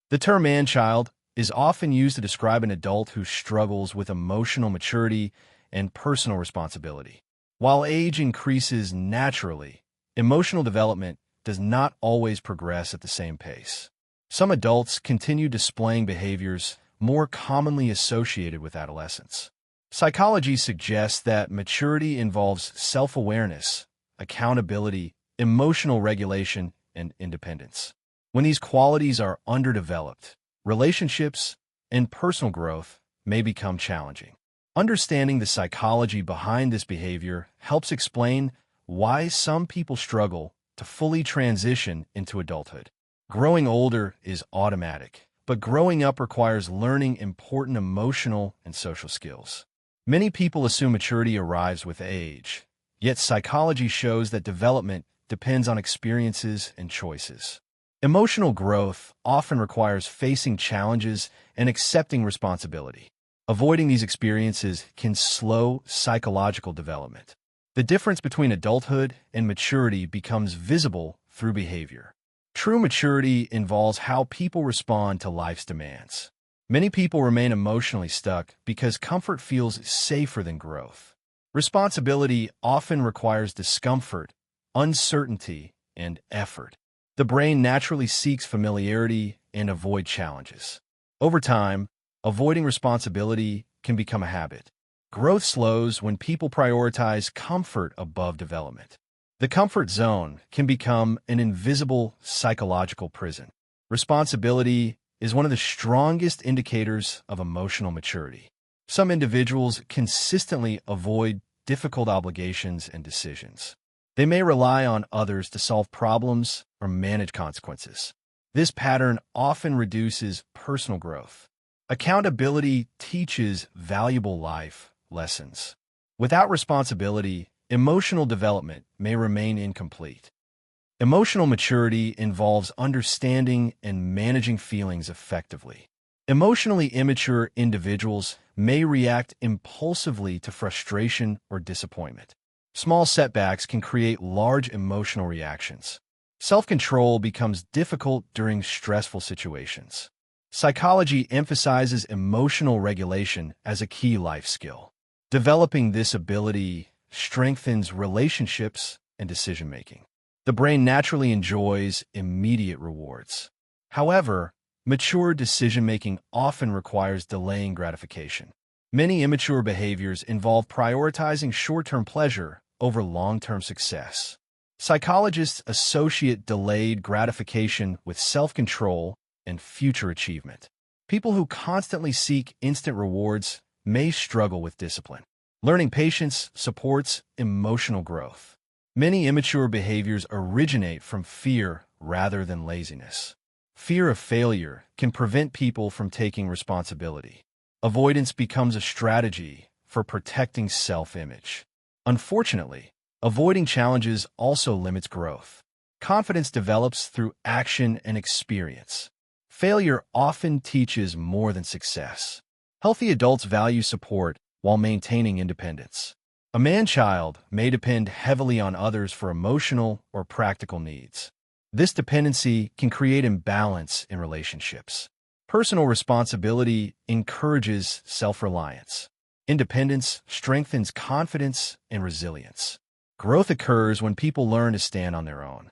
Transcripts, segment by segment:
The term man-child is often used to describe an adult who struggles with emotional maturity and personal responsibility. While age increases naturally, emotional development does not always progress at the same pace. Some adults continue displaying behaviors more commonly associated with adolescence. Psychology suggests that maturity involves self-awareness, accountability, emotional regulation, and independence. When these qualities are underdeveloped, relationships and personal growth may become challenging. Understanding the psychology behind this behavior helps explain why some people struggle to fully transition into adulthood. Growing older is automatic, but growing up requires learning important emotional and social skills. Many people assume maturity arrives with age, yet psychology shows that development depends on experiences and choices. Emotional growth often requires facing challenges and accepting responsibility. Avoiding these experiences can slow psychological development. The difference between adulthood and maturity becomes visible through behavior. True maturity involves how people respond to life's demands. Many people remain emotionally stuck because comfort feels safer than growth. Responsibility often requires discomfort, uncertainty, and effort. The brain naturally seeks familiarity and avoid challenges. Over time, avoiding responsibility can become a habit. Growth slows when people prioritize comfort above development. The comfort zone can become an invisible psychological prison. Responsibility is one of the strongest indicators of emotional maturity. Some individuals consistently avoid difficult obligations and decisions. They may rely on others to solve problems or manage consequences. This pattern often reduces personal growth. Accountability teaches valuable life lessons. Without responsibility, emotional development may remain incomplete. Emotional maturity involves understanding and managing feelings effectively. Emotionally immature individuals may react impulsively to frustration or disappointment. Small setbacks can create large emotional reactions. Self-control becomes difficult during stressful situations. Psychology emphasizes emotional regulation as a key life skill. Developing this ability strengthens relationships and decision-making. The brain naturally enjoys immediate rewards. However, mature decision-making often requires delaying gratification. Many immature behaviors involve prioritizing short-term pleasure over long-term success. Psychologists associate delayed gratification with self-control and future achievement. People who constantly seek instant rewards may struggle with discipline. Learning patience supports emotional growth. Many immature behaviors originate from fear rather than laziness. Fear of failure can prevent people from taking responsibility. Avoidance becomes a strategy for protecting self-image. Unfortunately, avoiding challenges also limits growth. Confidence develops through action and experience. Failure often teaches more than success. Healthy adults value support while maintaining independence. A man-child may depend heavily on others for emotional or practical needs. This dependency can create imbalance in relationships. Personal responsibility encourages self-reliance. Independence strengthens confidence and resilience. Growth occurs when people learn to stand on their own.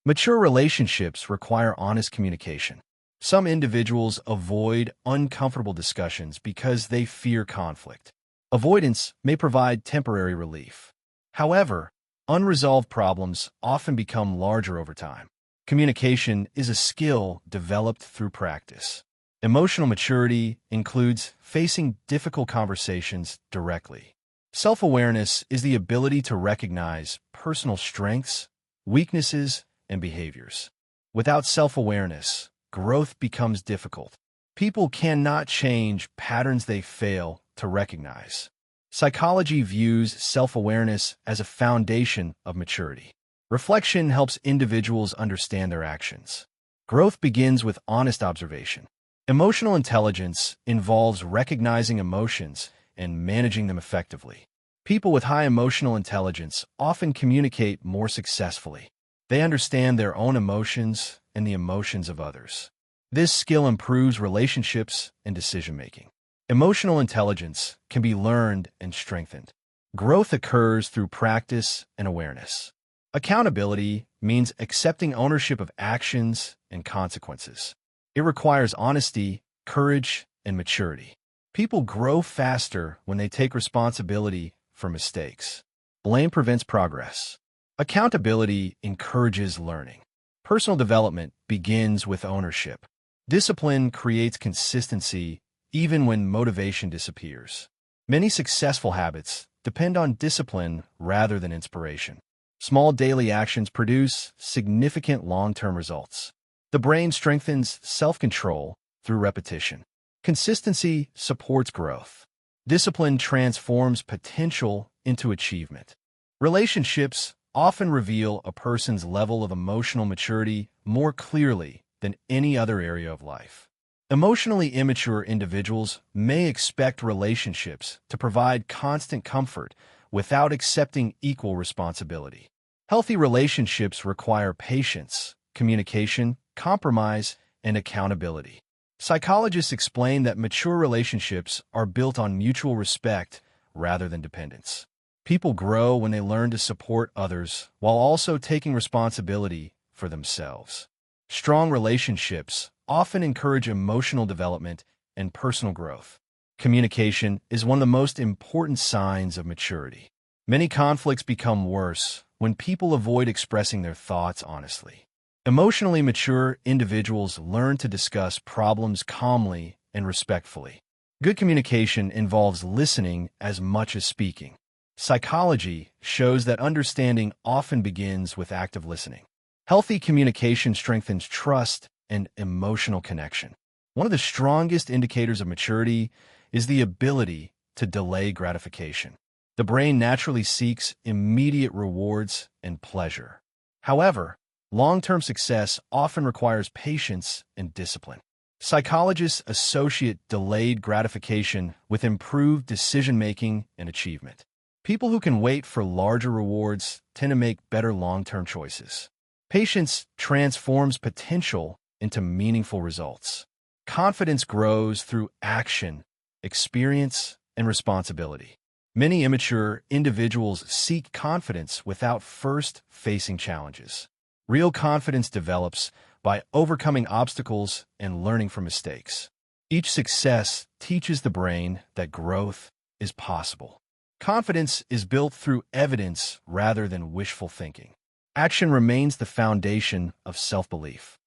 Mature relationships require honest communication. Some individuals avoid uncomfortable discussions because they fear conflict. Avoidance may provide temporary relief. However, unresolved problems often become larger over time. Communication is a skill developed through practice. Emotional maturity includes facing difficult conversations directly. Self-awareness is the ability to recognize personal strengths, weaknesses, and behaviors. Without self-awareness, growth becomes difficult. People cannot change patterns they fail to recognize. Psychology views self-awareness as a foundation of maturity. Reflection helps individuals understand their actions. Growth begins with honest observation. Emotional intelligence involves recognizing emotions and managing them effectively. People with high emotional intelligence often communicate more successfully. They understand their own emotions and the emotions of others. This skill improves relationships and decision-making. Emotional intelligence can be learned and strengthened. Growth occurs through practice and awareness. Accountability means accepting ownership of actions and consequences. It requires honesty, courage, and maturity. People grow faster when they take responsibility for mistakes. Blame prevents progress. Accountability encourages learning. Personal development begins with ownership. Discipline creates consistency even when motivation disappears. Many successful habits depend on discipline rather than inspiration. Small daily actions produce significant long-term results. The brain strengthens self-control through repetition. Consistency supports growth. Discipline transforms potential into achievement. Relationships often reveal a person's level of emotional maturity more clearly than any other area of life. Emotionally immature individuals may expect relationships to provide constant comfort without accepting equal responsibility. Healthy relationships require patience, communication, compromise, and accountability. Psychologists explain that mature relationships are built on mutual respect rather than dependence. People grow when they learn to support others while also taking responsibility for themselves. Strong relationships often encourage emotional development and personal growth. Communication is one of the most important signs of maturity. Many conflicts become worse when people avoid expressing their thoughts honestly. Emotionally mature individuals learn to discuss problems calmly and respectfully. Good communication involves listening as much as speaking. Psychology shows that understanding often begins with active listening. Healthy communication strengthens trust and emotional connection. One of the strongest indicators of maturity is the ability to delay gratification. The brain naturally seeks immediate rewards and pleasure. However, long-term success often requires patience and discipline. Psychologists associate delayed gratification with improved decision-making and achievement. People who can wait for larger rewards tend to make better long-term choices. Patience transforms potential into meaningful results. Confidence grows through action, experience, and responsibility. Many immature individuals seek confidence without first facing challenges. Real confidence develops by overcoming obstacles and learning from mistakes. Each success teaches the brain that growth is possible. Confidence is built through evidence rather than wishful thinking. Action remains the foundation of self-belief.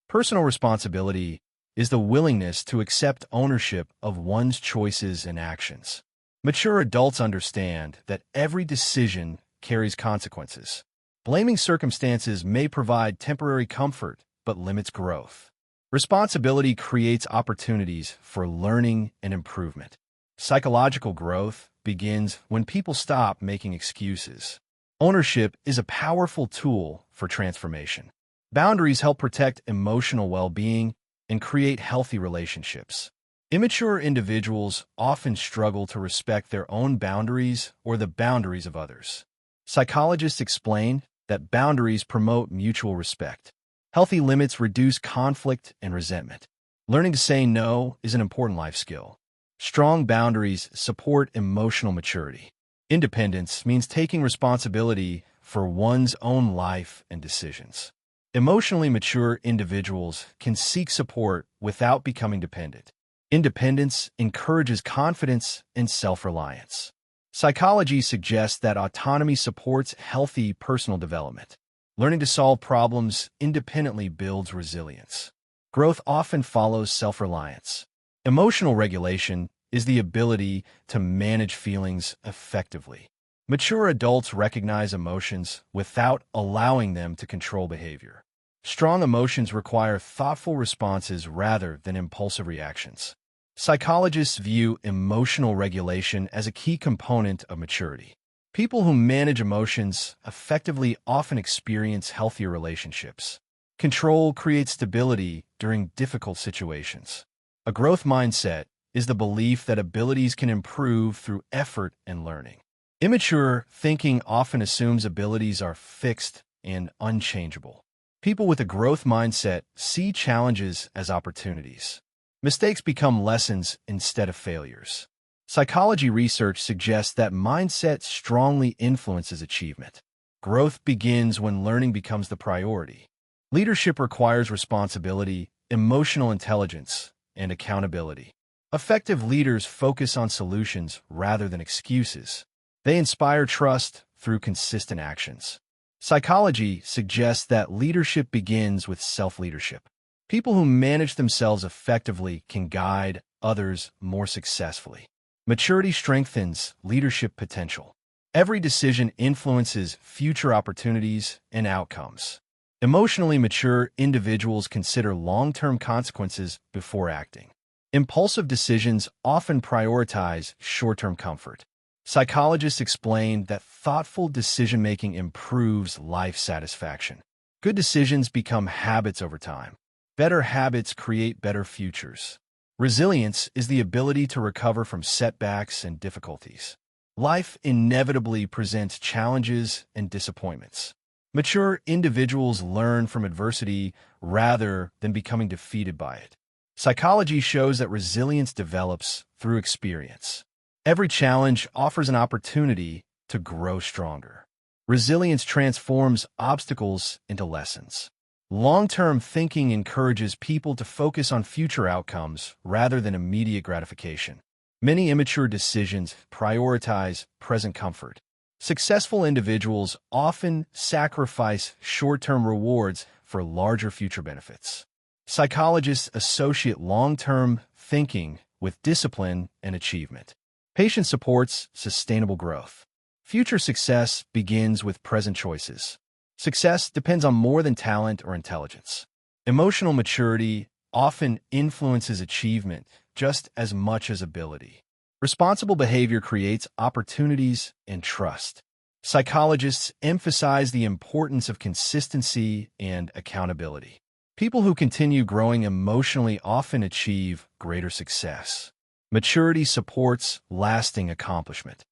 Personal responsibility is the willingness to accept ownership of one's choices and actions. Mature adults understand that every decision carries consequences. Blaming circumstances may provide temporary comfort, but limits growth. Responsibility creates opportunities for learning and improvement. Psychological growth begins when people stop making excuses. Ownership is a powerful tool for transformation. Boundaries help protect emotional well-being and create healthy relationships. Immature individuals often struggle to respect their own boundaries or the boundaries of others. Psychologists explain that boundaries promote mutual respect. Healthy limits reduce conflict and resentment. Learning to say no is an important life skill. Strong boundaries support emotional maturity. Independence means taking responsibility for one's own life and decisions. Emotionally mature individuals can seek support without becoming dependent. Independence encourages confidence and self-reliance. Psychology suggests that autonomy supports healthy personal development. Learning to solve problems independently builds resilience. Growth often follows self-reliance. Emotional regulation is the ability to manage feelings effectively. Mature adults recognize emotions without allowing them to control behavior. Strong emotions require thoughtful responses rather than impulsive reactions. Psychologists view emotional regulation as a key component of maturity. People who manage emotions effectively often experience healthier relationships. Control creates stability during difficult situations. A growth mindset is the belief that abilities can improve through effort and learning. Immature thinking often assumes abilities are fixed and unchangeable. People with a growth mindset see challenges as opportunities. Mistakes become lessons instead of failures. Psychology research suggests that mindset strongly influences achievement. Growth begins when learning becomes the priority. Leadership requires responsibility, emotional intelligence, and accountability. Effective leaders focus on solutions rather than excuses. They inspire trust through consistent actions. Psychology suggests that leadership begins with self-leadership. People who manage themselves effectively can guide others more successfully. Maturity strengthens leadership potential. Every decision influences future opportunities and outcomes. Emotionally mature individuals consider long-term consequences before acting. Impulsive decisions often prioritize short-term comfort. Psychologists explain that thoughtful decision-making improves life satisfaction. Good decisions become habits over time. Better habits create better futures. Resilience is the ability to recover from setbacks and difficulties. Life inevitably presents challenges and disappointments. Mature individuals learn from adversity rather than becoming defeated by it. Psychology shows that resilience develops through experience. Every challenge offers an opportunity to grow stronger. Resilience transforms obstacles into lessons. Long-term thinking encourages people to focus on future outcomes rather than immediate gratification. Many immature decisions prioritize present comfort. Successful individuals often sacrifice short-term rewards for larger future benefits. Psychologists associate long-term thinking with discipline and achievement. Patience supports sustainable growth. Future success begins with present choices. Success depends on more than talent or intelligence. Emotional maturity often influences achievement just as much as ability. Responsible behavior creates opportunities and trust. Psychologists emphasize the importance of consistency and accountability. People who continue growing emotionally often achieve greater success. Maturity supports lasting accomplishment.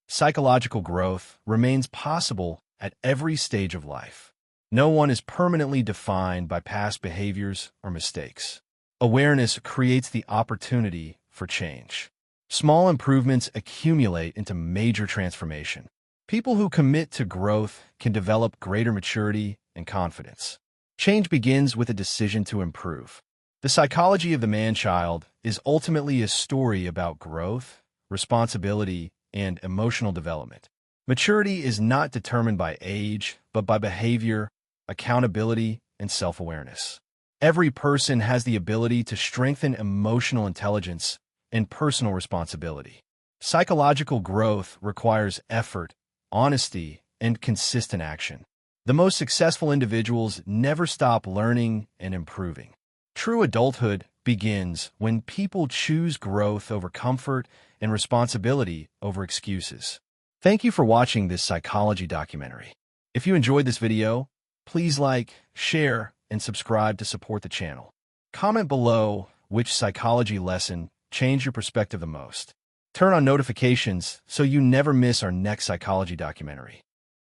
Psychological growth remains possible at every stage of life. No one is permanently defined by past behaviors or mistakes. Awareness creates the opportunity for change. Small improvements accumulate into major transformation. People who commit to growth can develop greater maturity and confidence. Change begins with a decision to improve. The psychology of the man-child is ultimately a story about growth, responsibility, and emotional development. Maturity is not determined by age, but by behavior, accountability, and self-awareness. Every person has the ability to strengthen emotional intelligence and personal responsibility. Psychological growth requires effort, honesty, and consistent action. The most successful individuals never stop learning and improving. True adulthood begins when people choose growth over comfort and responsibility over excuses. Thank you for watching this psychology documentary. If you enjoyed this video, please like, share, and subscribe to support the channel. Comment below which psychology lesson changed your perspective the most. Turn on notifications so you never miss our next psychology documentary.